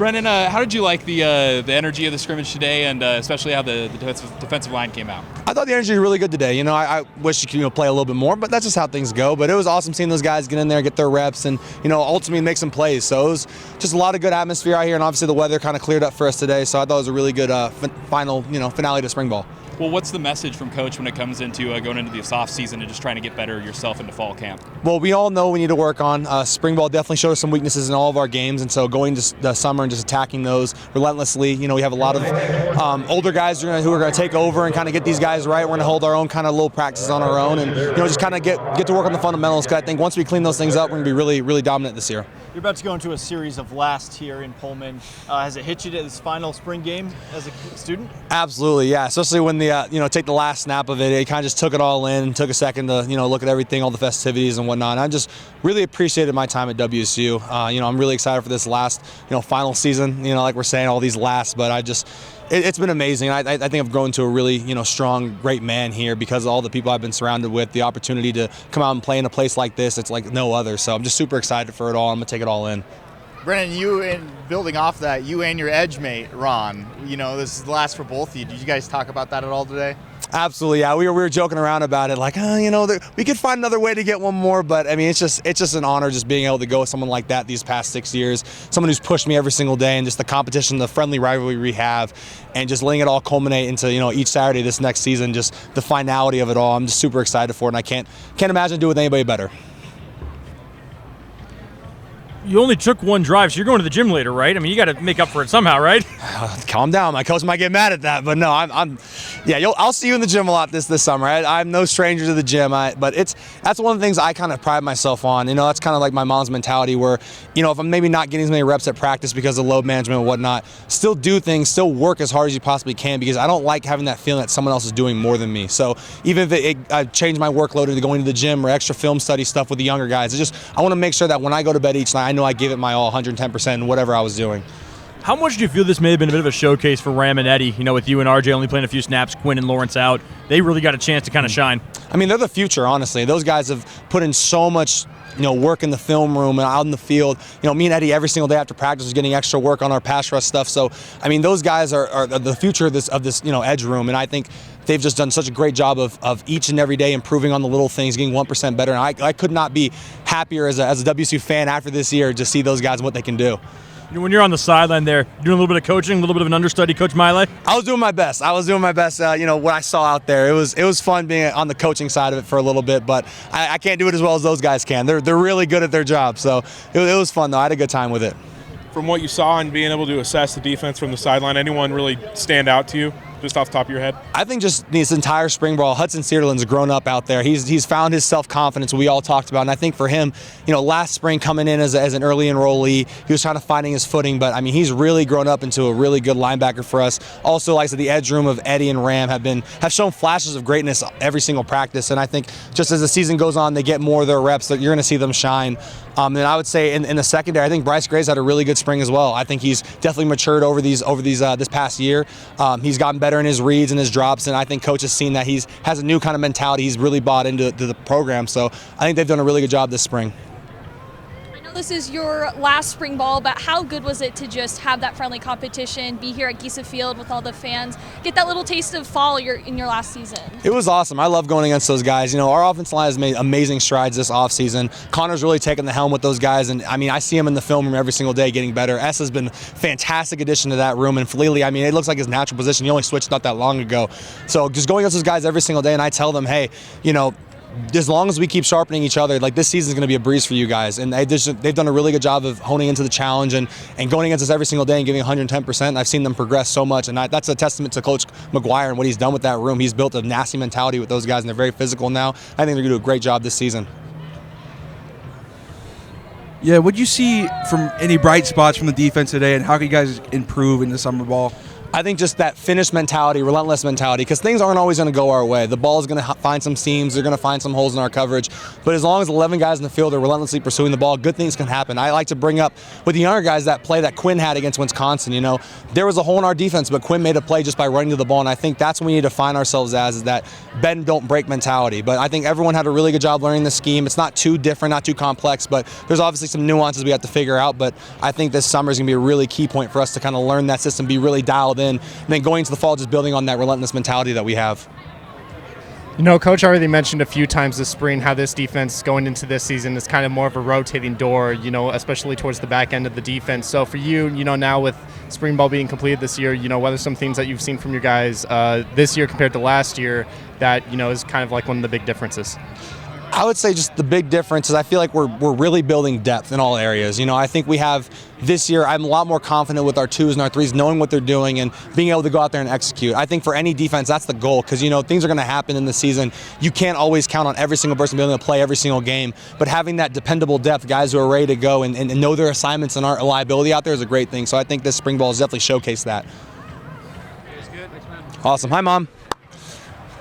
Brennan, how did you like the energy of the scrimmage today, and especially how the defensive line came out? I thought the energy was really good today. I wish you could play a little bit more, but that's just how things go. But it was awesome seeing those guys get in there, get their reps, and ultimately make some plays. So it was just a lot of good atmosphere out here, and obviously the weather kind of cleared up for us today. So I thought it was a really good finale to spring ball. Well, what's the message from Coach when it comes into going into this offseason and just trying to get better yourself into fall camp? Well, we all know we need to work on. Spring ball definitely showed us some weaknesses in all of our games, and so going to the summer and just attacking those relentlessly. We have a lot of older guys who are going to take over and kind of get these guys right. We're going to hold our own kind of little practices on our own, and just kind of get to work on the fundamentals. Because I think once we clean those things up, we're going to be really, really dominant this year. You're about to go into a series of last here in Pullman. Has it hit you to this final spring game as a student? Absolutely, yeah. Especially when take the last snap of it. It kind of just took it all in. Took a second to look at everything, all the festivities and whatnot. And I just really appreciated my time at WSU. I'm really excited for this last final season. Like we're saying, all these lasts, but it's been amazing. I think I've grown to a really strong, great man here because of all the people I've been surrounded with. The opportunity to come out and play in a place like this, it's like no other. So I'm just super excited for it all. I'm gonna take it all in. Brennan, building off that, you and your edge mate, Ron, this is the last for both of you. Did you guys talk about that at all today? Absolutely, yeah. We were joking around about it, like, we could find another way to get one more, but I mean, it's just an honor just being able to go with someone like that these past 6 years, someone who's pushed me every single day, and just the competition, the friendly rivalry we have, and just letting it all culminate into each Saturday this next season, just the finality of it all. I'm just super excited for it, and I can't imagine doing it with anybody better. You only took one drive, so you're going to the gym later, right? I mean, you got to make up for it somehow, right? Calm down. My coach might get mad at that, but no, I'll see you in the gym a lot this summer. I'm no stranger to the gym, but that's one of the things I kind of pride myself on. That's kind of like my mom's mentality where, if I'm maybe not getting as many reps at practice because of load management and whatnot, still do things, still work as hard as you possibly can because I don't like having that feeling that someone else is doing more than me. So even if I change my workload into going to the gym or extra film study stuff with the younger guys, I want to make sure that when I go to bed each night, I know I gave it my all, 110% in whatever I was doing. How much do you feel this may have been a bit of a showcase for Ram and Eddie? With you and RJ only playing a few snaps, Quinn and Lawrence out, they really got a chance to kind of shine. I mean, they're the future, honestly. Those guys have put in so much work in the film room and out in the field. Me and Eddie every single day after practice was getting extra work on our pass rush stuff. So, I mean, those guys are the future of this edge room, and I think they've just done such a great job of each and every day improving on the little things, getting 1% better. And I could not be happier as a WSU fan after this year to see those guys and what they can do. When you're on the sideline there, doing a little bit of coaching, a little bit of an understudy, Coach Miley? I was doing my best. What I saw out there. It was fun being on the coaching side of it for a little bit, but I can't do it as well as those guys can. They're really good at their job. So it was fun, though. I had a good time with it. From what you saw and being able to assess the defense from the sideline, anyone really stand out to you? Just off the top of your head? I think just this entire spring ball, Hudson Cedarland's grown up out there. He's found his self-confidence we all talked about. And I think for him, last spring coming in as an early enrollee, he was trying to finding his footing. But, I mean, he's really grown up into a really good linebacker for us. Also, like I said, the edge room of Eddie and Ram have shown flashes of greatness every single practice. And I think just as the season goes on, they get more of their reps, that you're going to see them shine. And I would say in the secondary, I think Bryce Gray's had a really good spring as well. I think he's definitely matured over these this past year. He's gotten better in his reads and his drops, and I think Coach has seen that he has a new kind of mentality. He's really bought into the program, so I think they've done a really good job this spring. This is your last spring ball, but how good was it to just have that friendly competition, be here at Giesa Field with all the fans, get that little taste of fall in your last season? It was awesome. I love going against those guys. Our offensive line has made amazing strides this offseason. Connor's really taken the helm with those guys, and I mean, I see him in the film room every single day getting better. S has been a fantastic addition to that room, and Falili, I mean, it looks like his natural position. He only switched not that long ago. So just going against those guys every single day, and I tell them, hey, as long as we keep sharpening each other, like this season's going to be a breeze for you guys. And they've done a really good job of honing into the challenge and going against us every single day and giving 110%. I've seen them progress so much, and that's a testament to Coach McGuire and what he's done with that room. He's built a nasty mentality with those guys, and they're very physical now. I think they're going to do a great job this season. Yeah, what'd you see from any bright spots from the defense today, and how can you guys improve in the summer ball? I think just that finish mentality, relentless mentality, because things aren't always going to go our way. The ball is going to find some seams, they're going to find some holes in our coverage, but as long as 11 guys in the field are relentlessly pursuing the ball, good things can happen. I like to bring up with the younger guys that play that Quinn had against Wisconsin. You know, there was a hole in our defense, but Quinn made a play just by running to the ball, and I think that's what we need to find ourselves as, is that bend, don't break mentality. But I think everyone had a really good job learning the scheme. It's not too different, not too complex, but there's obviously some nuances we have to figure out, but I think this summer is going to be a really key point for us to kind of learn that system, be really dialed in, and then going into the fall just building on that relentless mentality that we have. You know, Coach already mentioned a few times this spring how this defense going into this season is kind of more of a rotating door, you know, especially towards the back end of the defense. So for you, you know, now with spring ball being completed this year, you know, what are some things that you've seen from your guys this year compared to last year that, you know, is kind of like one of the big differences? I would say just the big difference is I feel like we're really building depth in all areas. You know, I think we have this year, I'm a lot more confident with our twos and our threes, knowing what they're doing and being able to go out there and execute. I think for any defense, that's the goal, because, you know, things are going to happen in the season. You can't always count on every single person being able to play every single game, but having that dependable depth, guys who are ready to go and know their assignments and aren't a liability out there, is a great thing. So I think this spring ball has definitely showcased that. Awesome. Hi, Mom.